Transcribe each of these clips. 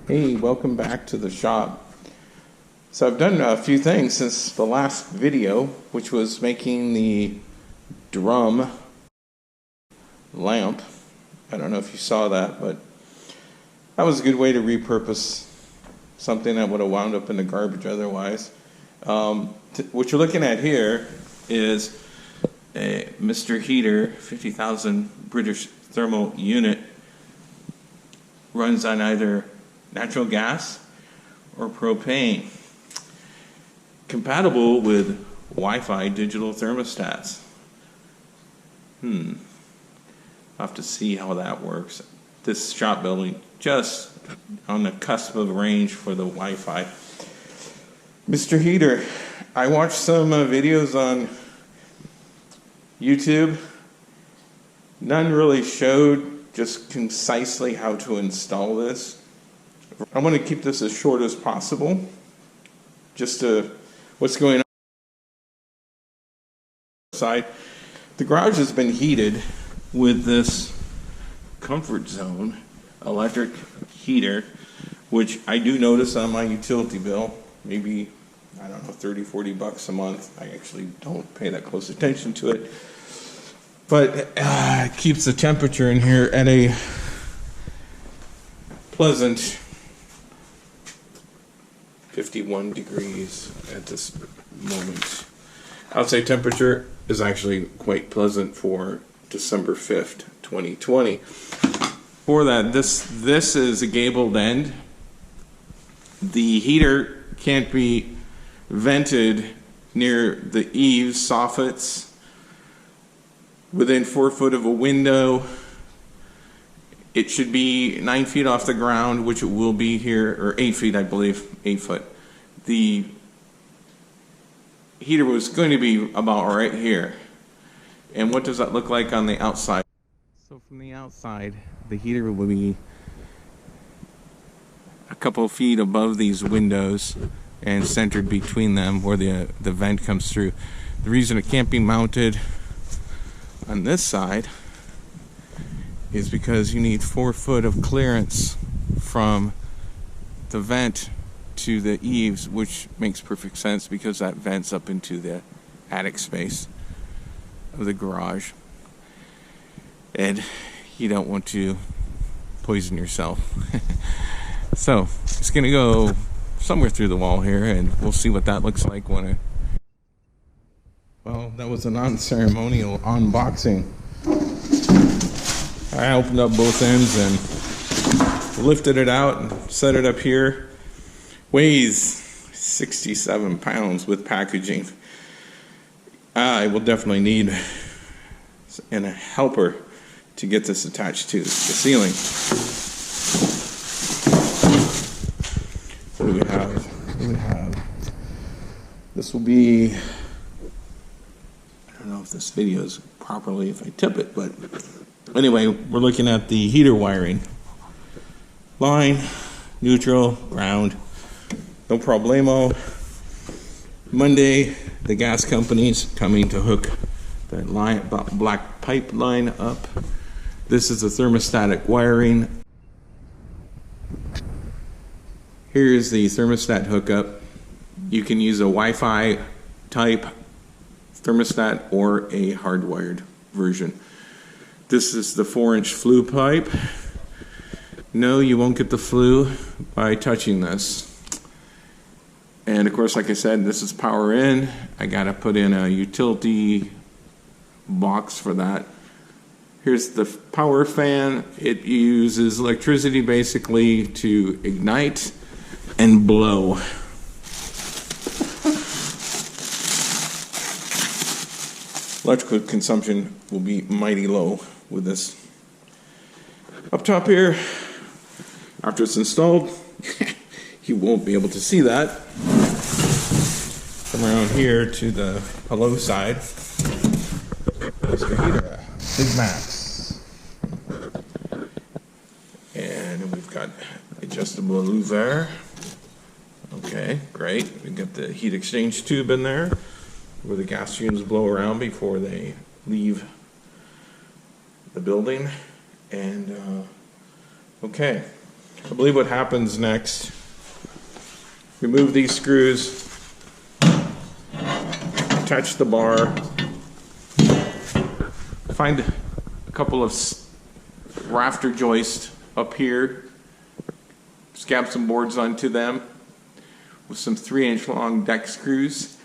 Hey, welcome back to the shop. So I've done a few things since the last video, which was making the drum lamp. I don't know if you saw that, but that was a good way to repurpose something that would have wound up in the garbage otherwise. What you're looking at here is a Mr. Heater 50,000 British thermal unit. Runs on either natural gas or propane. Compatible with Wi-Fi digital thermostats. I'll have to see how that works. This shop building just on the cusp of range for the Wi-Fi. Mr. Heater, I watched some videos on YouTube. None really showed just concisely how to install this. I want to keep this as short as possible. Just what's going on outside. The garage has been heated with this comfort zone electric heater, which I do notice on my utility bill, maybe, I don't know, 30, 40 bucks a month. I actually don't pay that close attention to it. But it keeps the temperature in here at a pleasant 51 degrees at this moment. Outside temperature is actually quite pleasant for December 5th, 2020. For that, this is a gabled end. The heater can't be vented near the eaves, soffits, within 4 foot of a window. It should be 9 feet off the ground, which it will be here, or 8 feet, I believe, 8 foot. The heater was going to be about right here. And what does that look like on the outside? So from the outside, the heater will be a couple of feet above these windows and centered between them where the vent comes through. The reason it can't be mounted on this side is because you need 4 foot of clearance from the vent to the eaves, which makes perfect sense because that vents up into the attic space of the garage, and you don't want to poison yourself. So it's gonna go somewhere through the wall here, and we'll see what that looks like when well, that was a non-ceremonial unboxing. I opened up both ends and lifted it out and set it up here. Weighs 67 pounds with packaging. I will definitely need a helper to get this attached to the ceiling. What do we have? What do we have? This will be, I don't know if this video is properly if I tip it, but anyway, we're looking at the heater wiring. Line, neutral, ground, no problemo. Monday, the gas company's coming to hook that line, black pipe line up. This is the thermostatic wiring. Here's the thermostat hookup. You can use a Wi-Fi type thermostat or a hardwired version. This is the 4-inch Flue pipe. No, you won't get the Flue by touching this. And of course, like I said, this is power in. I gotta put in a utility box for that. Here's the power fan. It uses electricity basically to ignite and blow. Electrical consumption will be mighty low with this. Up top here, after it's installed, you won't be able to see that. Come around here to the hello side. Mr. Heater, Big Max. And we've got adjustable louver. Okay, great. We've got the heat exchange tube in there where the gas fumes blow around before they leave the building. And okay, I believe what happens next, remove these screws, attach the bar, find a couple of rafter joists up here, scab some boards onto them with some 3-inch long deck screws,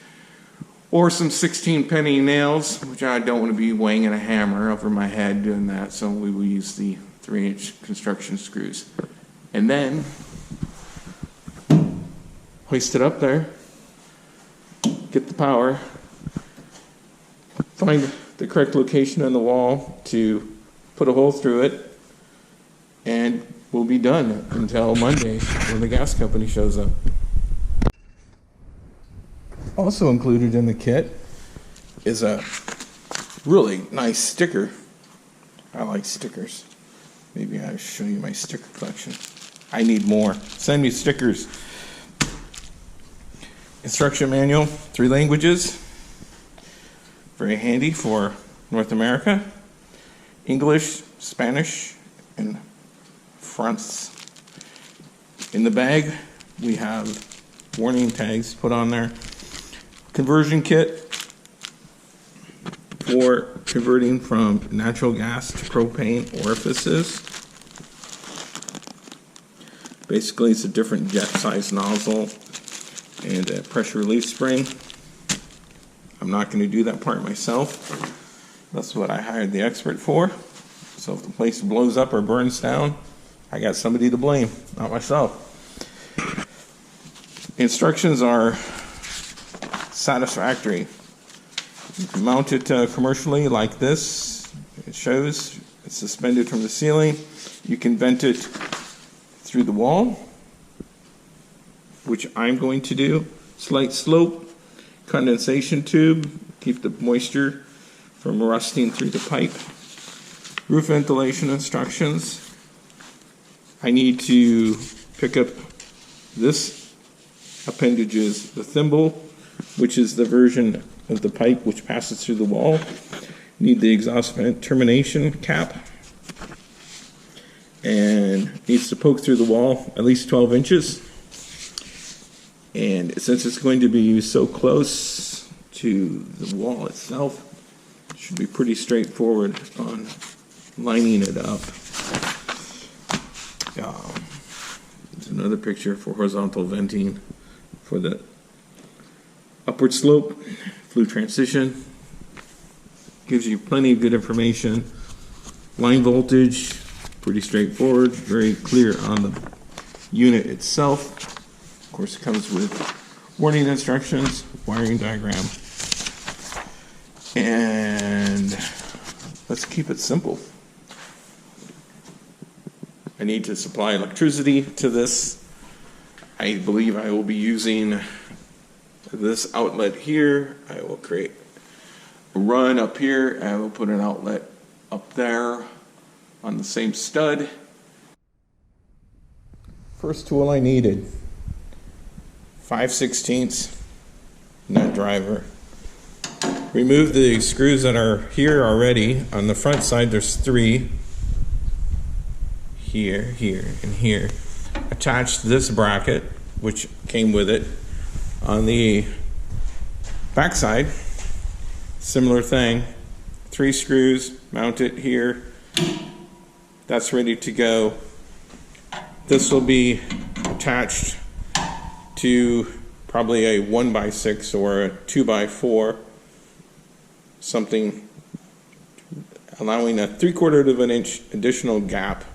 or some 16 penny nails, which I don't want to be weighing a hammer over my head doing that, so we will use the 3-inch construction screws. And then hoist it up there, get the power, find the correct location on the wall to put a hole through it, and we'll be done until Monday when the gas company shows up. Also included in the kit is a really nice sticker. I like stickers. Maybe I'll show you my sticker collection. I need more. Send me stickers. Instruction manual, 3 languages. Very handy for North America. English, Spanish, and France. In the bag, we have warning tags put on there. Conversion kit for converting from natural gas to propane orifices. Basically, it's a different jet size nozzle and a pressure relief spring. I'm not going to do that part myself. That's what I hired the expert for. So if the place blows up or burns down, I got somebody to blame, not myself. Instructions are satisfactory. You can mount it commercially like this. It shows it's suspended from the ceiling. You can vent it through the wall, which I'm going to do. Slight slope, condensation tube, keep the moisture from rusting through the pipe. Roof ventilation instructions. I need to pick up this appendages, the thimble, which is the version of the pipe which passes through the wall. Need the exhaust vent termination cap, and needs to poke through the wall at least 12 inches. And since it's going to be used so close to the wall itself, it should be pretty straightforward on lining it up. There's another picture for horizontal venting for the upward slope, flue transition. Gives you plenty of good information. Line voltage, pretty straightforward, very clear on the unit itself. Of course, it comes with warning instructions, wiring diagram. And let's keep it simple. I need to supply electricity to this. I believe I will be using this outlet here. I will create a run up here. I will put an outlet up there on the same stud. First tool I needed, 5/16 nut driver. Remove the screws that are here already. On the front side there's 3. Here, here, and here. Attach this bracket, which came with it. On the back side, similar thing. 3 screws, mount it here. That's ready to go. This will be attached to probably a 1x6 or a 2x4, something allowing a 3/4 of an inch additional gap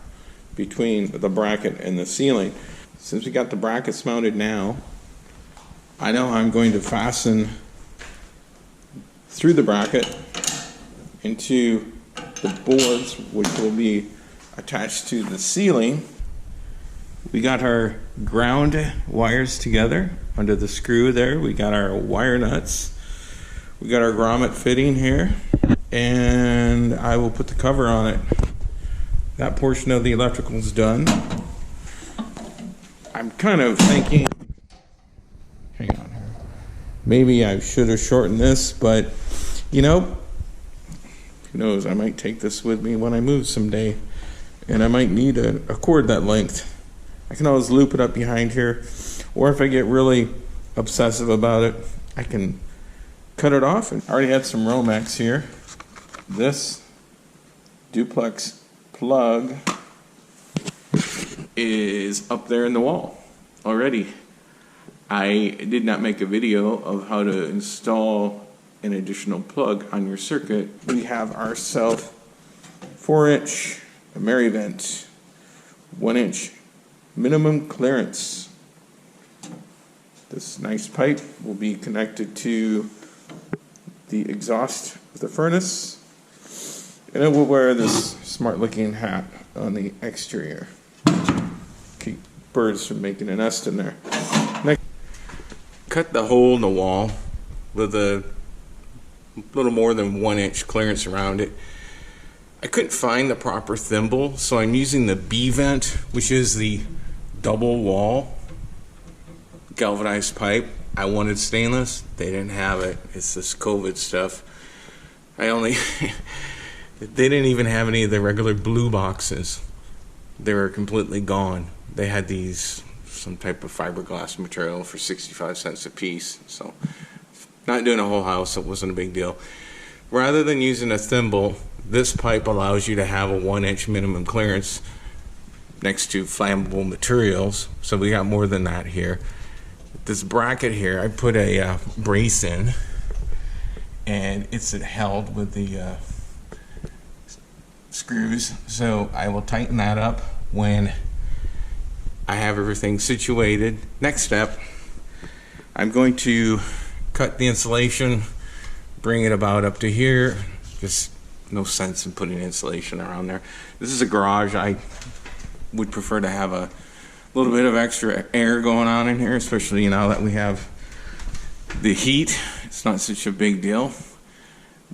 between the bracket and the ceiling. Since we got the brackets mounted now, I know I'm going to fasten through the bracket into the boards, which will be attached to the ceiling. We got our ground wires together under the screw there. We got our wire nuts. We got our grommet fitting here, and I will put the cover on it. That portion of the electrical is done. I'm kind of thinking, hang on here, maybe I should have shortened this, but you know, who knows, I might take this with me when I move someday, and I might need a cord that length. I can always loop it up behind here, or if I get really obsessive about it, I can cut it off. And I already had some Romex here. This duplex plug is up there in the wall already. I did not make a video of how to install an additional plug on your circuit. We have ourselves 4-inch Merivent, 1-inch minimum clearance. This nice pipe will be connected to the exhaust of the furnace, and it will wear this smart looking hat on the exterior. Keep birds from making a nest in there. Next, cut the hole in the wall with a little more than 1-inch clearance around it. I couldn't find the proper thimble, so I'm using the B-vent, which is the double wall galvanized pipe. I wanted stainless. They didn't have it. It's this COVID stuff. They didn't even have any of the regular blue boxes. They were completely gone. They had some type of fiberglass material for 65 cents a piece. So not doing a whole house, it wasn't a big deal. Rather than using a thimble, this pipe allows you to have a 1-inch minimum clearance next to flammable materials. So we got more than that here. This bracket here, I put a brace in, and it's held with the screws. So I will tighten that up when I have everything situated. Next step, I'm going to cut the insulation, bring it about up to here. Just no sense in putting insulation around there. This is a garage. I would prefer to have a little bit of extra air going on in here, especially now that we have the heat. It's not such a big deal.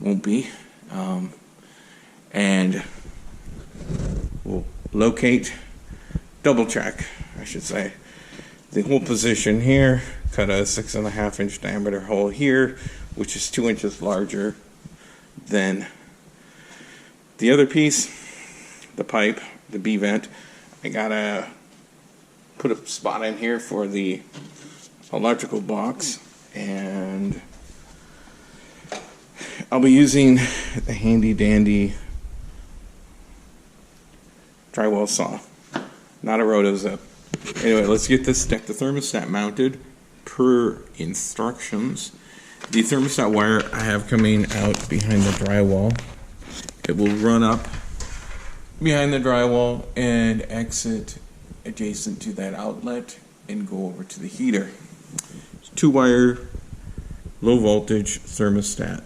Won't be. And we'll double check, I should say, the hole position here. Cut a 6.5-inch diameter hole here, which is 2 inches larger than the other piece, the pipe, the B-vent. I gotta put a spot in here for the electrical box, and I'll be using the handy dandy drywall saw, not a rotozip. Anyway, let's get this the thermostat mounted per instructions. The thermostat wire I have coming out behind the drywall. It will run up behind the drywall and exit adjacent to that outlet and go over to the heater. It's 2-wire, low voltage thermostat.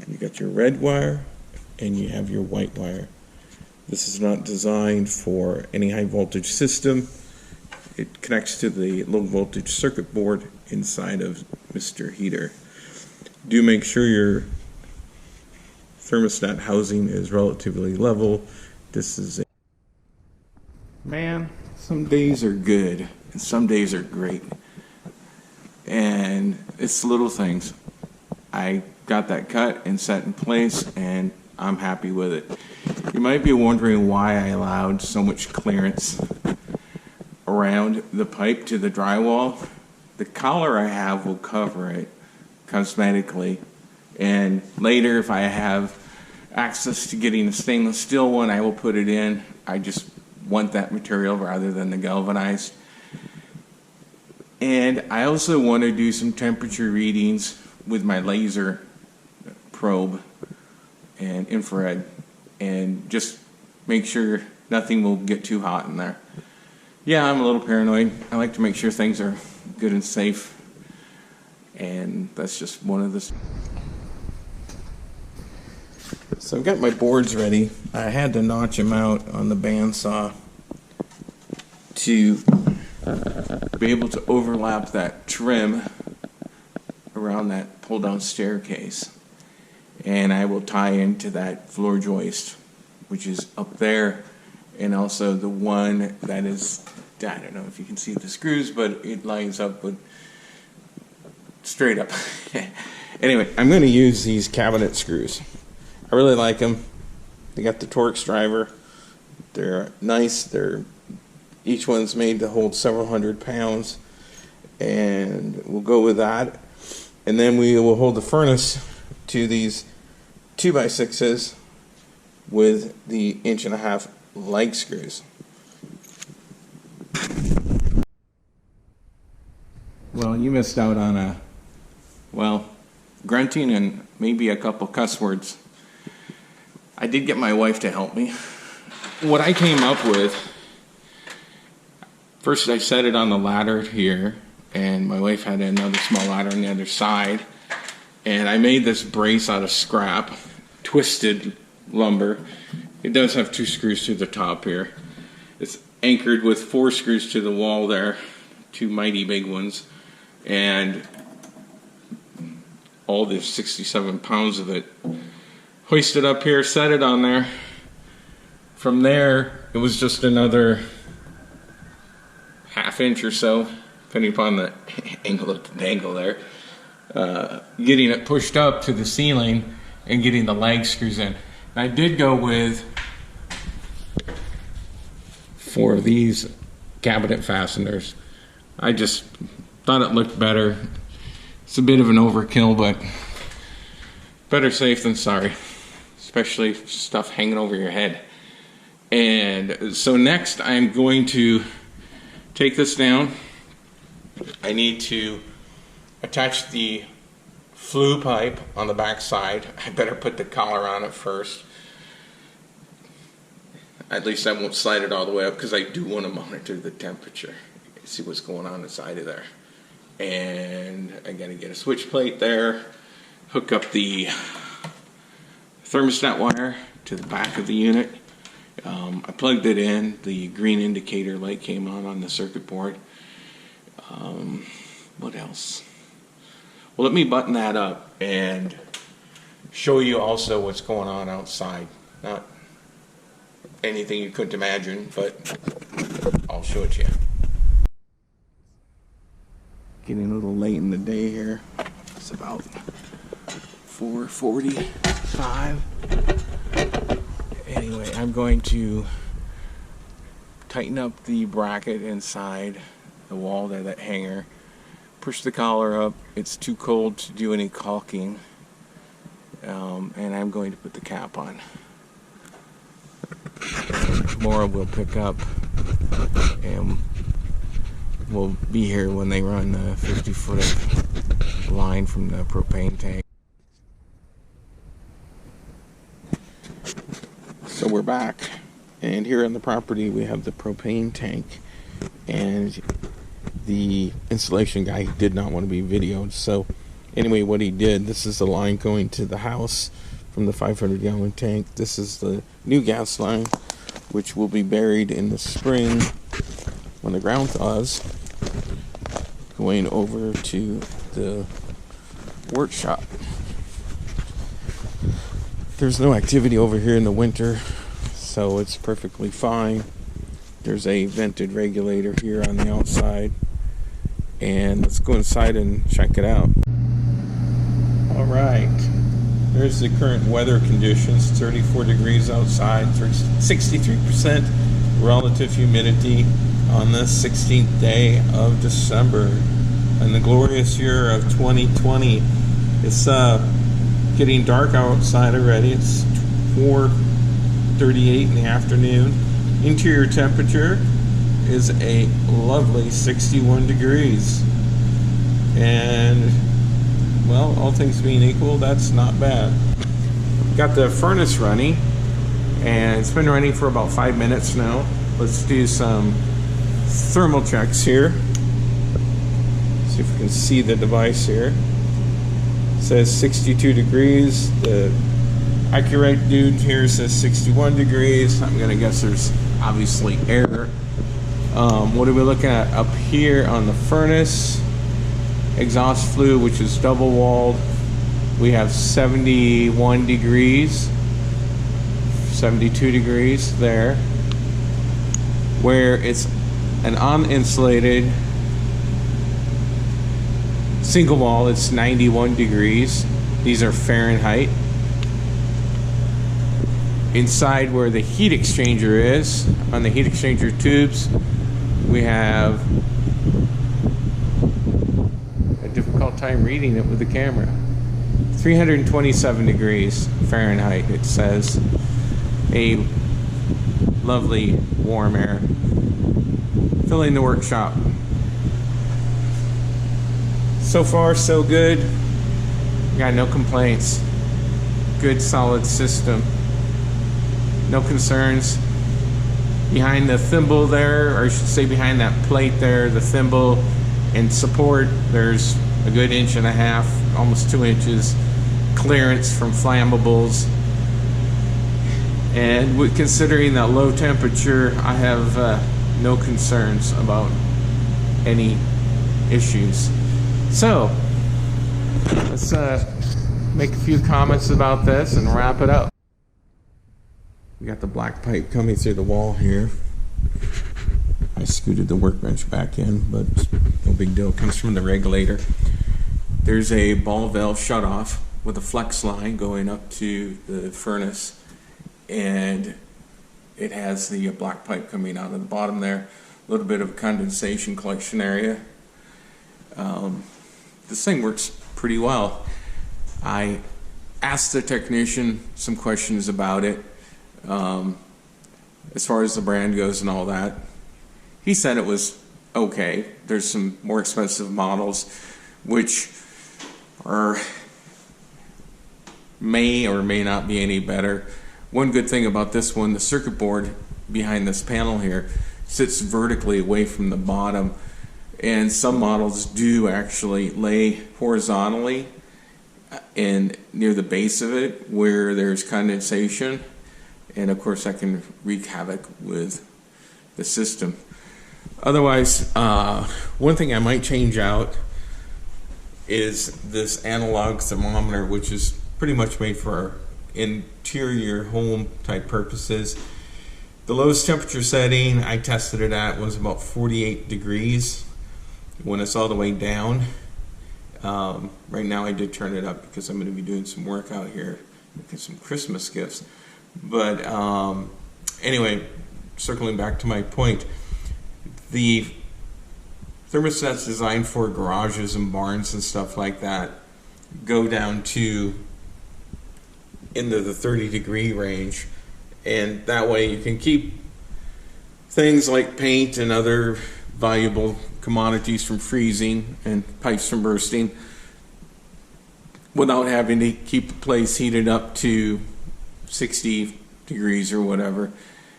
You got your red wire and you have your white wire. This is not designed for any high voltage system. It connects to the low voltage circuit board inside of Mr. Heater. Do make sure your thermostat housing is relatively level. This is man, some days are good and some days are great. And it's little things. I got that cut and set in place, and I'm happy with it. You might be wondering why I allowed so much clearance around the pipe to the drywall. The collar I have will cover it cosmetically, and later if I have access to getting a stainless steel one, I will put it in. I just want that material rather than the galvanized. And I also want to do some temperature readings with my laser probe and infrared, and just make sure nothing will get too hot in there. Yeah, I'm a little paranoid. I like to make sure things are good and safe, and that's just one of the... So I've got my boards ready. I had to notch them out on the bandsaw to be able to overlap that trim around that pull-down staircase. And I will tie into that floor joist, which is up there, and also the one that is, I don't know if you can see the screws, but it lines up with straight up. Anyway, I'm going to use these cabinet screws. I really like them. They got the Torx driver. They're nice. Each one's made to hold several hundred pounds, and we'll go with that. And then we will hold the furnace to these 2x6s with the 1.5-inch leg screws. Well, you missed out on grunting and maybe a couple cuss words. I did get my wife to help me. What I came up with, first I set it on the ladder here, and my wife had another small ladder on the other side, and I made this brace out of scrap, twisted lumber. It does have 2 screws to the top here. It's anchored with 4 screws to the wall there, 2 mighty big ones, and all the 67 pounds of it. Hoisted up here, set it on there. From there, it was just another 1/2 inch or so, depending upon the angle of the dangle there. Getting it pushed up to the ceiling and getting the leg screws in. And I did go with 4 of these cabinet fasteners. I just thought it looked better. It's a bit of an overkill, but better safe than sorry, especially stuff hanging over your head. And so next I'm going to take this down. I need to attach the flue pipe on the back side. I better put the collar on it first. At least I won't slide it all the way up, because I do want to monitor the temperature, see what's going on inside of there. And I got to get a switch plate there, hook up the thermostat wire to the back of the unit. I plugged it in. The green indicator light came on the circuit board. What else? Well, let me button that up and show you also what's going on outside. Not anything you couldn't imagine, but I'll show it to you. Getting a little late in the day here. It's about 4:45. Anyway, I'm going to tighten up the bracket inside the wall there, that hanger. Push the collar up. It's too cold to do any caulking. And I'm going to put the cap on. Tomorrow we'll pick up and we'll be here when they run the 50-foot line from the propane tank. So we're back, and here on the property we have the propane tank, and the installation guy did not want to be videoed. So anyway, what he did, this is the line going to the house from the 500-gallon tank. This is the new gas line, which will be buried in the spring when the ground thaws, going over to the workshop. There's no activity over here in the winter, so it's perfectly fine. There's a vented regulator here on the outside, and let's go inside and check it out. All right, there's the current weather conditions. 34 degrees outside, 63% relative humidity on the 16th day of December in the glorious year of 2020. It's getting dark outside already. It's 4:38 in the afternoon. Interior temperature is a lovely 61 degrees. And, well, all things being equal, that's not bad. Got the furnace running, and it's been running for about 5 minutes now. Let's do some thermal checks here. See if we can see the device here. It says 62 degrees. The Accurate dude here says 61 degrees. I'm gonna guess there's obviously air. What are we looking at up here on the furnace? Exhaust flue, which is double walled. We have 71 degrees, 72 degrees there. Where it's an uninsulated single wall, it's 91 degrees. These are Fahrenheit. inside where the heat exchanger is, on the heat exchanger tubes, we have a difficult time reading it with the camera. 327 degrees Fahrenheit, it says. A lovely warm air filling the workshop. So far, so good. Got no complaints. Good, solid system. No concerns. Behind the thimble there, or I should say behind that plate there, the thimble and support, there's a good 1.5 inches, almost 2 inches clearance from flammables. And with considering that low temperature, I have no concerns about any issues. So let's make a few comments about this and wrap it up. We got the black pipe coming through the wall here. I scooted the workbench back in, but no big deal. It comes from the regulator. There's a ball valve shutoff with a flex line going up to the furnace, and it has the black pipe coming out of the bottom there. A little bit of condensation collection area. This thing works pretty well. I asked the technician some questions about it, as far as the brand goes and all that. He said it was okay. There's some more expensive models which may or may not be any better. One good thing about this one, the circuit board behind this panel here sits vertically away from the bottom, and some models do actually lay horizontally and near the base of it where there's condensation, and of course that can wreak havoc with the system. Otherwise, one thing I might change out is this analog thermometer, which is pretty much made for interior home type purposes. The lowest temperature setting I tested it at was about 48 degrees when it's all the way down. Right now I did turn it up because I'm going to be doing some work out here, making some Christmas gifts. But anyway, circling back to my point, the thermostats designed for garages and barns and stuff like that go down to into the 30-degree range, and that way you can keep things like paint and other valuable commodities from freezing and pipes from bursting without having to keep the place heated up to 60 degrees or whatever.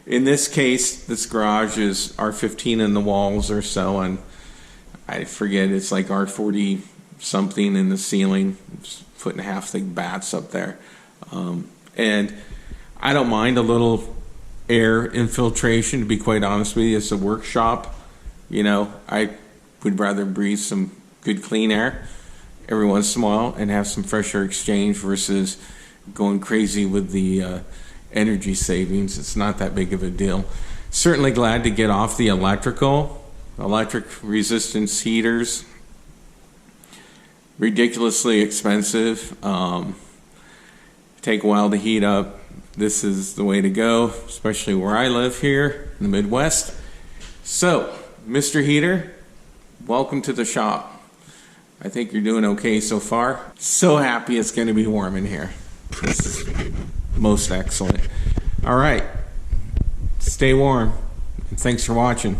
In this case, this garage is R15 in the walls or so, and I forget, it's like R40 something in the ceiling. It's 1.5 foot thick bats up there. And I don't mind a little air infiltration, to be quite honest with you. It's a workshop. You know, I would rather breathe some good clean air every once in a while and have some fresh air exchange versus going crazy with the energy savings. It's not that big of a deal. Certainly glad to get off the electric resistance heaters. Ridiculously expensive. Take a while to heat up. This is the way to go, especially where I live here in the Midwest. So, Mr. Heater, welcome to the shop. I think you're doing okay so far. So happy it's going to be warm in here. This is most excellent. All right, stay warm, and thanks for watching.